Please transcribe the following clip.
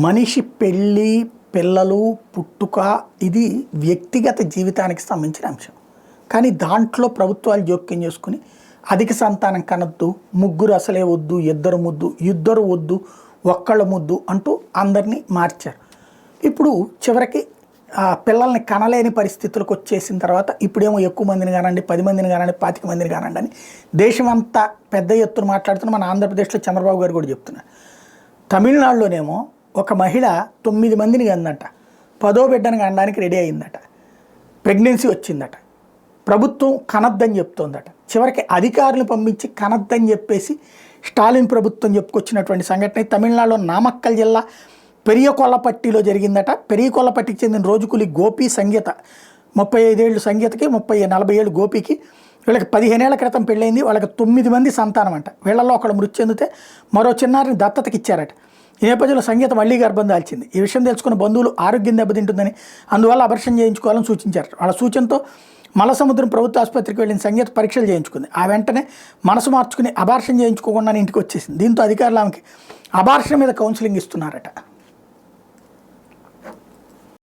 మనిషి పెళ్ళి, పిల్లలు, పుట్టుక ఇది వ్యక్తిగత జీవితానికి సంబంధించిన అంశం. కానీ దాంట్లో ప్రభుత్వాలు జోక్యం చేసుకుని అధిక సంతానం కనొద్దు, ముగ్గురు అసలే వద్దు, ఇద్దరు ముద్దు, ఇద్దరు వద్దు, ఒక్కళ్ళ ముద్దు అంటూ అందరినీ మార్చారు. ఇప్పుడు చివరికి పిల్లల్ని కనలేని పరిస్థితులకు వచ్చేసిన తర్వాత ఇప్పుడేమో ఎక్కువ మందిని కానండి, 10 మందిని కానండి, 25 మందిని కానండి అని దేశమంతా పెద్ద ఎత్తున మాట్లాడుతున్న మన ఆంధ్రప్రదేశ్లో చంద్రబాబు గారు కూడా చెప్తున్నారు. తమిళనాడులోనేమో ఒక మహిళ 9 మందిని కందట, 10వ బిడ్డను కనడానికి రెడీ అయిందట, ప్రెగ్నెన్సీ వచ్చిందట, ప్రభుత్వం కనద్దని చెప్తోందట. చివరికి అధికారులను పంపించి కనద్దని చెప్పేసి స్టాలిన్ ప్రభుత్వం చెప్పుకొచ్చినటువంటి సంఘటన తమిళనాడులో నామక్కల్ జిల్లా పెరియకొల్లపట్టిలో జరిగిందట. పెరియకొల్లపట్టికి చెందిన రోజుకూలి గోపి సంగీత, 35 ఏళ్ళు సంగీతకి, 40 ఏళ్ళు గోపికి. వీళ్ళకి 15 ఏళ్ల క్రితం పెళ్ళైంది. వాళ్ళకి 9 మంది సంతానం అంట. వీళ్ళల్లో ఒకళ్ళు మృతి చెందితే మరో చిన్నారిని దత్తతకి ఇచ్చారట. ఈ నేపథ్యంలో సంగీత మళ్లీ గర్భం దాల్చింది. ఈ విషయం తెలుసుకున్న బంధువులు ఆరోగ్యం దెబ్బతింటుందని, అందువల్ల అబర్షన్ చేయించుకోవాలని సూచించారు. వాళ్ళ సూచనతో మలసముద్రం ప్రభుత్వ ఆసుపత్రికి వెళ్ళిన సంగీత పరీక్షలు చేయించుకుంది. ఆ వెంటనే మనసు మార్చుకుని అబార్షన్ చేయించుకోకుండా ఇంటికి వచ్చేసింది. దీంతో అధికారులు ఆమెకి అబార్షన్ మీద కౌన్సిలింగ్ ఇస్తున్నారట.